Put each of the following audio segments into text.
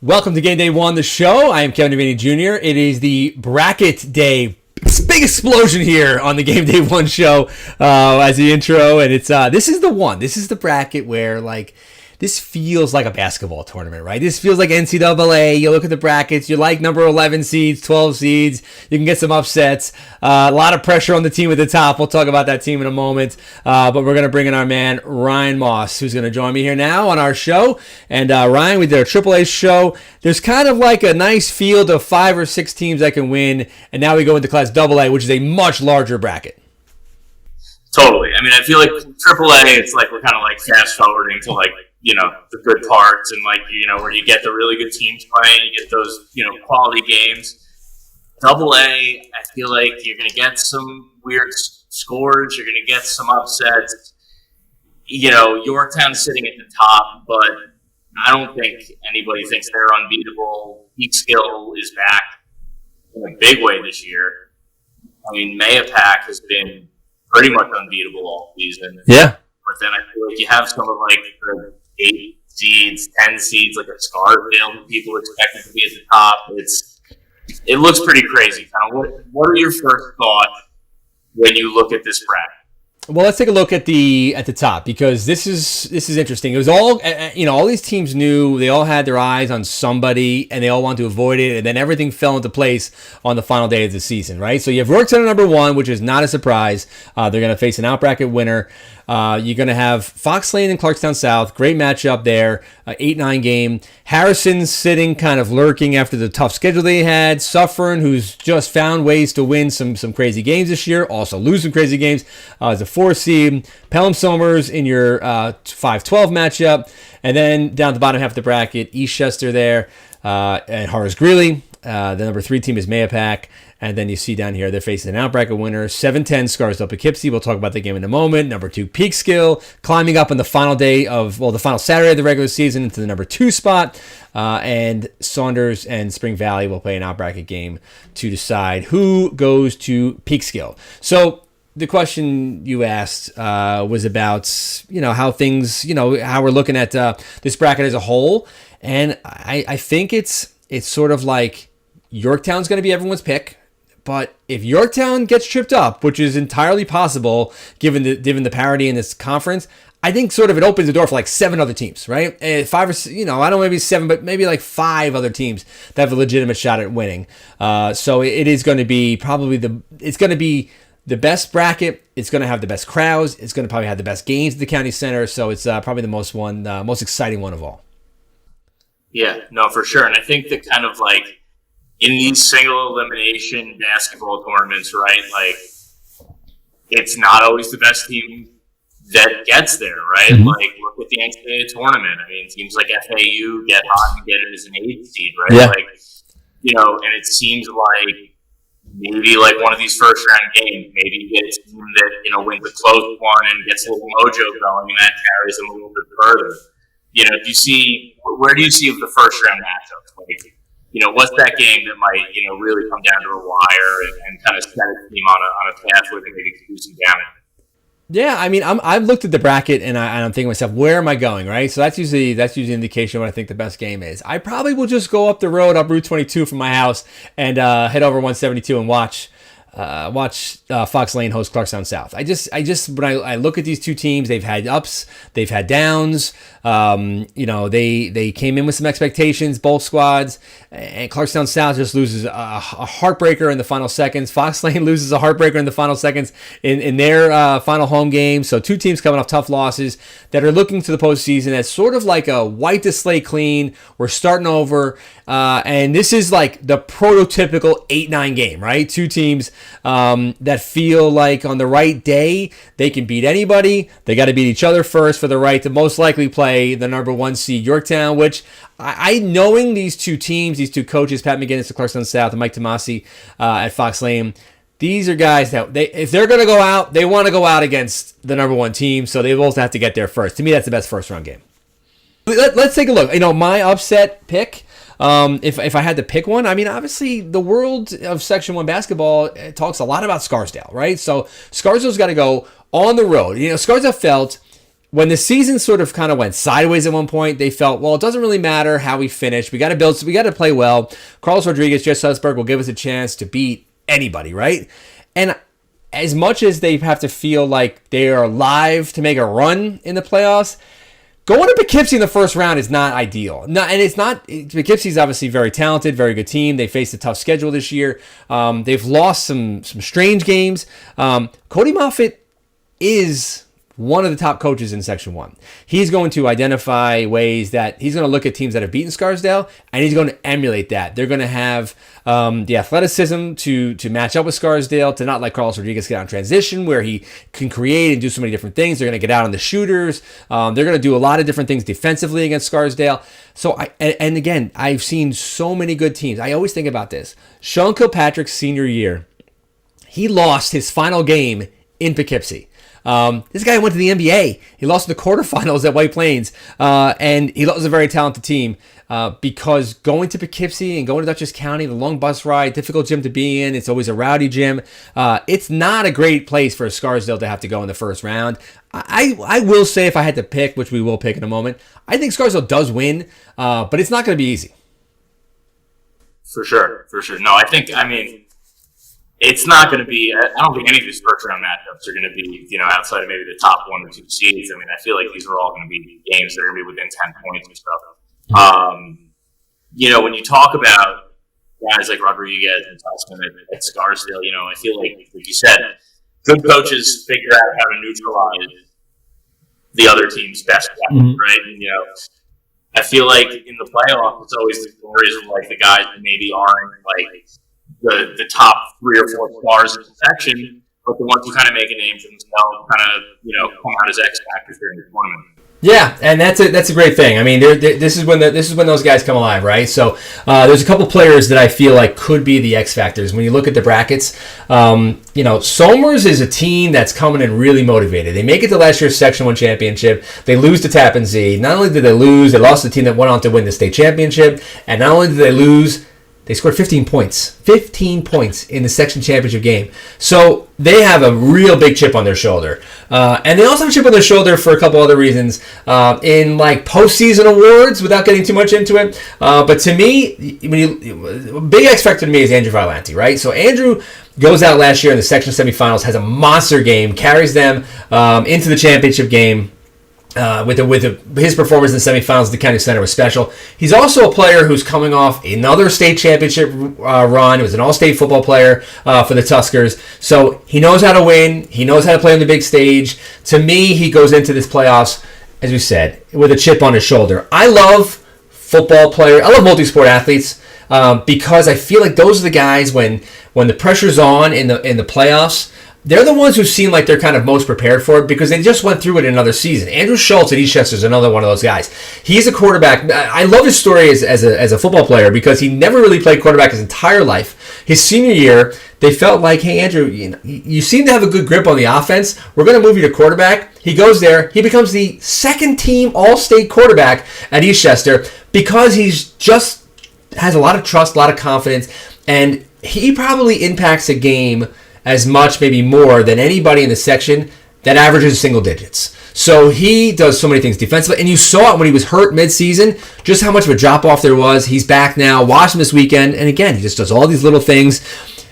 Welcome to Game Day One, the show. I am Kevin Devaney Jr. It is the bracket day. Big explosion here on the Game Day One show as the intro, and it's this is the one. This is the bracket where this feels like a basketball tournament, right? This feels like NCAA. You look at the brackets, you like number 11 seeds, 12 seeds. You can get some upsets. A lot of pressure on the team at the top. We'll talk about that team in a moment. But we're going to bring in our man, Ryan Moss, who's going to join me here now on our show. And Ryan, we did a AAA show. There's kind of like a nice field of 5 or 6 teams that can win. And now we go into Class AA, which is a much larger bracket. Totally. I mean, I feel like AAA, it's like we're kind of like fast forwarding to the good parts and where you get the really good teams playing, you get those, quality games. AA, I feel like you're going to get some weird scores. You're going to get some upsets. Yorktown's sitting at the top, but I don't think anybody thinks they're unbeatable. Peekskill is back in a big way this year. I mean, Mayapack has been pretty much unbeatable all season. Yeah. But then I feel like you have some of the 8 seeds, 10 seeds, like a Scarsdale, people expected to be at the top. It looks pretty crazy. Kind of what are your first thoughts when you look at this bracket? Well, let's take a look at the top, because this is interesting. It was all all these teams knew, they all had their eyes on somebody and they all wanted to avoid it, and then everything fell into place on the final day of the season, right? So you have Yorktown at number 1, which is not a surprise. They're going to face an out-bracket winner. You're going to have Fox Lane and Clarkstown South. Great matchup there. 8-9 game. Harrison's sitting kind of lurking after the tough schedule they had. Suffern, who's just found ways to win some crazy games this year, also lose some crazy games as a 4 seed. Pelham Somers in your 5-12 matchup. And then down at the bottom half of the bracket, Eastchester there and Horace Greeley. The number 3 team is Mayapack. And then you see down here, they're facing an out-bracket winner, 7-10 Scarsdale Poughkeepsie. We'll talk about the game in a moment. Number 2, Peekskill, climbing up on the final day the final Saturday of the regular season into the number 2 spot. And Saunders and Spring Valley will play an out-bracket game to decide who goes to Peekskill. So the question you asked was about, how things, how we're looking at this bracket as a whole. And I think it's sort of like Yorktown's going to be everyone's pick. But if Yorktown gets tripped up, which is entirely possible given the parity in this conference, I think sort of it opens the door for 7 other teams, right? 5 or I don't know, maybe 7, but maybe 5 other teams that have a legitimate shot at winning. So it is going to be probably the best bracket. It's going to have the best crowds. It's going to probably have the best games at the county center. So it's probably the most exciting one of all. Yeah, no, for sure. And I think that kind of in these single elimination basketball tournaments, right? It's not always the best team that gets there, right? Mm-hmm. Look at the NCAA tournament. I mean, teams like FAU get hot and get it as an 8th seed, right? Yeah. And it seems like maybe one of these first round games, maybe you get a team that, wins a close one and gets a little mojo going, and that carries them a little bit further. Where do you see the first round matchups? What's that game that might, really come down to a wire and kind of set a team on a path where they maybe can do some damage? Yeah, I mean, I've looked at the bracket and I'm thinking to myself, where am I going, right? So that's usually an indication of what I think the best game is. I probably will just go up the road, up Route 22 from my house, and head over 172 and watch Fox Lane host Clarkstown South. I just when I look at these two teams, they've had ups, they've had downs. They came in with some expectations, both squads, and Clarkstown South just loses a heartbreaker in the final seconds. Fox Lane loses a heartbreaker in the final seconds in their final home game. So two teams coming off tough losses that are looking to the postseason as sort of like a wipe the slate clean. We're starting over, and this is like the prototypical 8-9 game, right? Two teams that feel like on the right day they can beat anybody. They got to beat each other first for the right to most likely play the number 1 seed Yorktown, which I knowing these two teams, these two coaches, Pat McGinnis at Clarkstown South and Mike Tomasi at Fox Lane, these are guys that if they're going to go out, they want to go out against the number 1 team, so they both have to get there first. To me, that's the best first round game. Let's take a look. My upset pick, if I had to pick one, I mean, obviously the world of Section 1 basketball talks a lot about Scarsdale, right? So Scarsdale's got to go on the road. Scarsdale felt when the season sort of kind of went sideways at one point, they felt, well, it doesn't really matter how we finish. We got to build, we got to play well. Carlos Rodriguez, Jess Sussberg will give us a chance to beat anybody, right? And as much as they have to feel like they are live to make a run in the playoffs, going to Poughkeepsie in the first round is not ideal. No, and it's not. Poughkeepsie's obviously very talented, very good team. They faced a tough schedule this year. They've lost some strange games. Cody Moffitt is one of the top coaches in Section 1. He's going to identify ways that he's going to look at teams that have beaten Scarsdale, and he's going to emulate that. They're going to have the athleticism to match up with Scarsdale, to not let Carlos Rodriguez get out in transition, where he can create and do so many different things. They're going to get out on the shooters. They're going to do a lot of different things defensively against Scarsdale. So, and again, I've seen so many good teams. I always think about this. Sean Kilpatrick's senior year, he lost his final game in Poughkeepsie. This guy went to the NBA. He lost in the quarterfinals at White Plains, and he was a very talented team because going to Poughkeepsie and going to Dutchess County, the long bus ride, difficult gym to be in. It's always a rowdy gym. It's not a great place for Scarsdale to have to go in the first round. I will say, if I had to pick, which we will pick in a moment, I think Scarsdale does win, but it's not going to be easy. For sure. No, I mean, it's not going to be. I don't think any of these first round matchups are going to be, outside of maybe the top 1 or 2 seeds. I mean, I feel like these are all going to be games that are going to be within 10 points and stuff. When you talk about guys like Rodriguez and Tussman at Scarsdale, I feel like you said, good coaches figure out how to neutralize the other team's best weapon, right? And, I feel like in the playoffs, it's always the stories of like the guys that maybe aren't like the top 3 or 4 stars in the section, but the ones who kind of make a name for themselves, kind of come out as X factors during the tournament. Yeah, and that's a great thing. I mean, this is when those guys come alive, right? So there's a couple players that I feel like could be the X factors when you look at the brackets. Somers is a team that's coming in really motivated. They make it to last year's Section 1 championship. They lose to Tappan Zee. Not only did they lose, they lost to the team that went on to win the state championship, and not only did they lose, they scored 15 points. 15 points in the section championship game. So they have a real big chip on their shoulder. And they also have a chip on their shoulder for a couple other reasons. In like postseason awards, without getting too much into it. But to me, big X factor to me is Andrew Violante, right? So Andrew goes out last year in the section semifinals, has a monster game, carries them into the championship game. His performance in the semifinals at the county center was special. He's also a player who's coming off another state championship run. He was an all-state football player for the Tuskers. So he knows how to win. He knows how to play on the big stage. To me, he goes into this playoffs, as we said, with a chip on his shoulder. I love football players. I love multi-sport athletes because I feel like those are the guys when the pressure's on in the playoffs. They're the ones who seem like they're kind of most prepared for it because they just went through it in another season. Andrew Schultz at Eastchester is another one of those guys. He's a quarterback. I love his story as a football player because he never really played quarterback his entire life. His senior year, they felt like, hey, Andrew, you seem to have a good grip on the offense. We're going to move you to quarterback. He goes there. He becomes the second-team all-state quarterback at Eastchester because he's just has a lot of trust, a lot of confidence, and he probably impacts a game as much, maybe more, than anybody in the section that averages single digits. So he does so many things defensively, and you saw it when he was hurt mid-season, just how much of a drop-off there was. He's back now. Watch him this weekend, and again, he just does all these little things.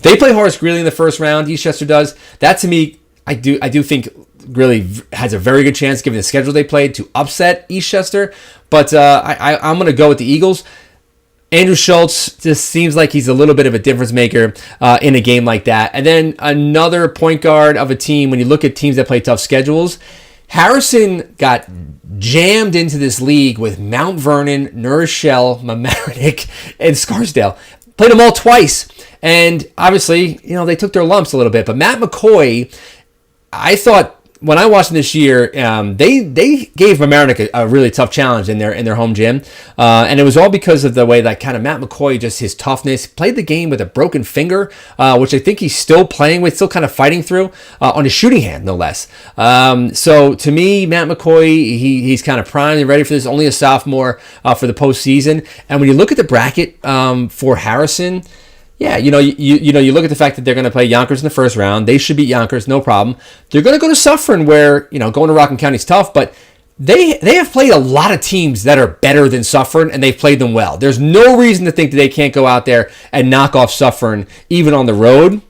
They play Horace Greeley in the first round. Eastchester does. That, to me, I do think Greeley has a very good chance, given the schedule they played, to upset Eastchester. But I'm going to go with the Eagles. Andrew Schultz just seems like he's a little bit of a difference maker in a game like that. And then another point guard of a team, when you look at teams that play tough schedules, Harrison got jammed into this league with Mount Vernon, New Rochelle, Mamaroneck, and Scarsdale. Played them all twice. And obviously, they took their lumps a little bit. But Matt McCoy, I thought, when I watched them this year, they gave Mamaroneck a really tough challenge in their home gym, and it was all because of the way that kind of Matt McCoy, just his toughness, played the game with a broken finger, which I think he's still playing with, still kind of fighting through on his shooting hand, no less. So to me, Matt McCoy, he's kind of primed and ready for this. Only a sophomore for the postseason, and when you look at the bracket for Harrison. yeah, you look at the fact that they're going to play Yonkers in the first round. They should beat Yonkers, no problem. They're going to go to Suffern, where going to Rockland County is tough, but they have played a lot of teams that are better than Suffern, and they've played them well. There's no reason to think that they can't go out there and knock off Suffern even on the road.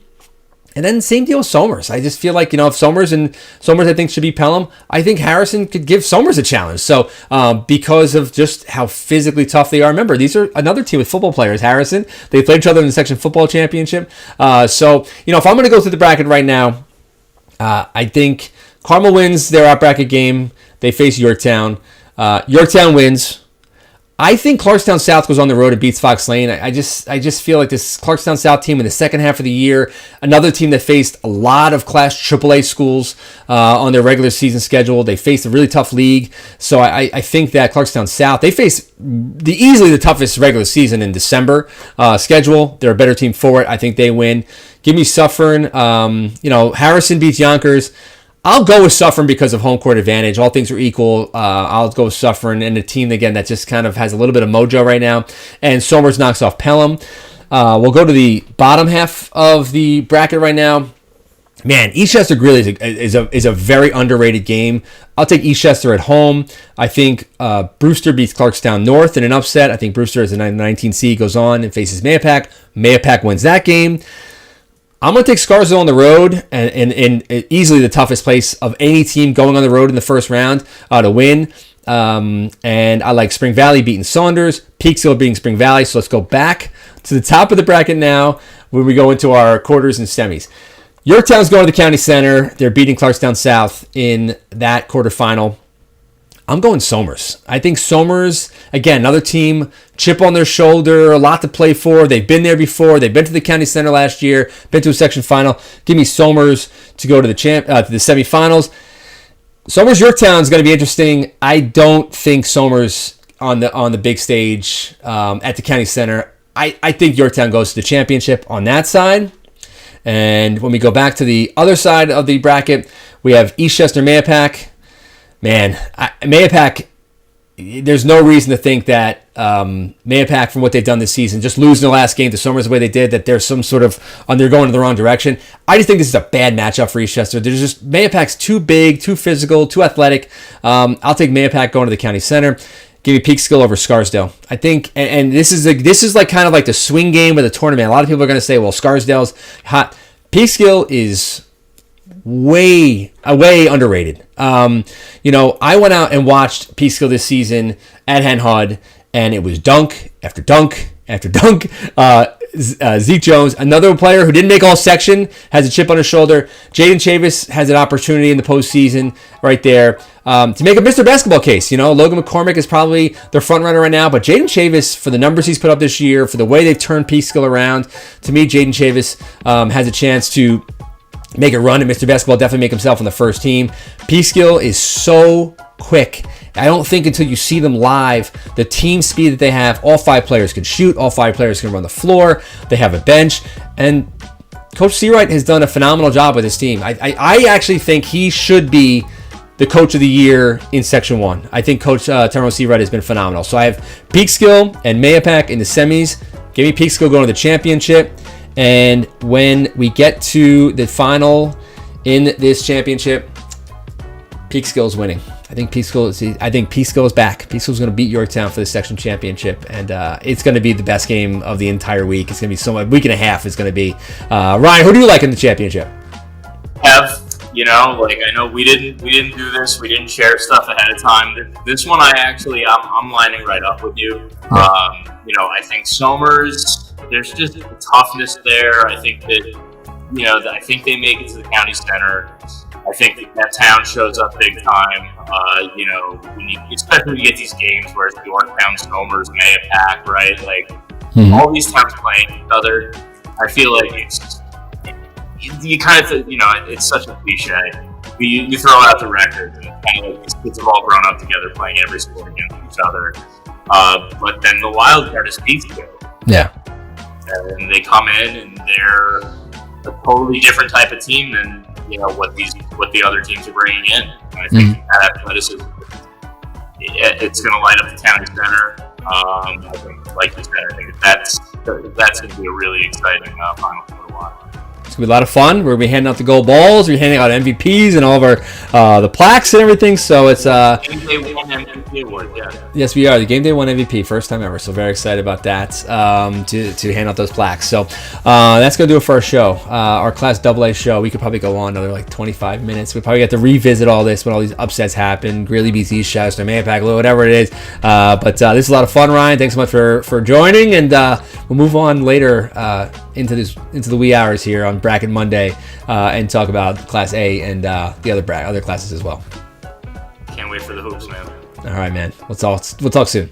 And then same deal with Somers. I just feel like, if Somers I think should be Pelham, I think Harrison could give Somers a challenge. So because of just how physically tough they are. Remember, these are another team with football players. Harrison, they played each other in the section football championship. So if I'm going to go through the bracket right now, I think Carmel wins their out bracket game. They face Yorktown. Yorktown wins. I think Clarkstown South goes on the road and beats Fox Lane. I just feel like this Clarkstown South team in the second half of the year, another team that faced a lot of Class AAA schools on their regular season schedule. They faced a really tough league. So I think that Clarkstown South, they face easily the toughest regular season in December schedule. They're a better team for it. I think they win. Give me Suffern. Harrison beats Yonkers. I'll go with Suffern because of home court advantage. All things are equal. I'll go with Suffern and a team, again, that just kind of has a little bit of mojo right now. And Somers knocks off Pelham. We'll go to the bottom half of the bracket right now. Man, Eastchester Greeley is a very underrated game. I'll take Eastchester at home. I think Brewster beats Clarkstown North in an upset. I think Brewster as a 19 seed goes on and faces Mayapack. Mayapack wins that game. I'm going to take Scarsdale on the road and easily the toughest place of any team going on the road in the first round to win. And I like Spring Valley beating Saunders, Peekskill beating Spring Valley. So let's go back to the top of the bracket now when we go into our quarters and semis. Yorktown's going to the county center. They're beating Clarkstown South in that quarterfinal. I'm going Somers. I think Somers, again, another team, chip on their shoulder, a lot to play for. They've been there before. They've been to the county center last year, been to a section final. Give me Somers to go to the semifinals. Somers Yorktown is going to be interesting. I don't think Somers on the big stage at the county center. I think Yorktown goes to the championship on that side. And when we go back to the other side of the bracket, we have Eastchester Mayapack. Man, Mayapack, there's no reason to think that Mayapack, from what they've done this season, just losing the last game to Somers the way they did, that there's some sort of, they're going in the wrong direction. I just think this is a bad matchup for Eastchester. There's just, Mayapack's too big, too physical, too athletic. I'll take Mayapack going to the county center. Give me Peekskill over Scarsdale. I think, and this is like kind of like the swing game of the tournament. A lot of people are going to say, well, Scarsdale's hot. Peekskill is way underrated. I went out and watched Peekskill this season at Hen Hud, and it was dunk after dunk after dunk. Zeke Jones, another player who didn't make all section, has a chip on his shoulder. Jaden Chavis has an opportunity in the postseason right there to make a Mr. Basketball case. Logan McCormick is probably their front runner right now, but Jaden Chavis, for the numbers he's put up this year, for the way they've turned Peekskill around, to me, Jaden Chavis has a chance to make a run at Mr. Basketball, definitely make himself on the first team. Peekskill is so quick. I don't think until you see them live, the team speed that they have, all 5 players can shoot, all 5 players can run the floor, they have a bench, and Coach Seawright has done a phenomenal job with his team. I actually think he should be the coach of the year in Section 1. I think Coach Termo Seawright has been phenomenal. So I have Peekskill and Mayapack in the semis. Give me Peekskill going to the championship. And when we get to the final in this championship, Peekskill is winning. I think Peekskill is back. Peekskill is going to beat Yorktown for the section championship, and it's going to be the best game of the entire week. It's going to be a week and a half. It's going to be. Ryan, who do you like in the championship? I know we didn't do this. We didn't share stuff ahead of time. This one, I'm lining right up with you. I think Somers. There's just toughness there. I think that, I think they make it to the county center. I think that town shows up big time. Especially when you get these games where it's Yorktown, Somers, Mayapack, right? All these towns playing each other. I feel like you kind of, it's such a cliche. You throw out the record, and kind of like these kids have all grown up together playing every sport against each other. But then the wild card is Peekskill. Yeah. And they come in and they're a totally different type of team than what the other teams are bringing in. And I think that athleticism, it's going to light up the county center. I think, like you said, I think that's that's going to be a really exciting Final Four to watch. It's gonna be a lot of fun. We're gonna be handing out the gold balls. We're handing out MVPs and all of our the plaques and everything. So it's GameDay One MVP award. Yeah. Yes, we are the GameDay One MVP, first time ever. So very excited about that to hand out those plaques. So that's gonna do it for our show, our Class AA show. We could probably go on another like 25 minutes. We probably get to revisit all this when all these upsets happen. Greeley beats East Chester, Mayapack, whatever it is. But this is a lot of fun, Ryan. Thanks so much for joining, and we'll move on later into the wee hours here on Bracket Monday and talk about Class A and the other classes as well. Can't wait for the hoops, man. All right, man. We'll talk soon.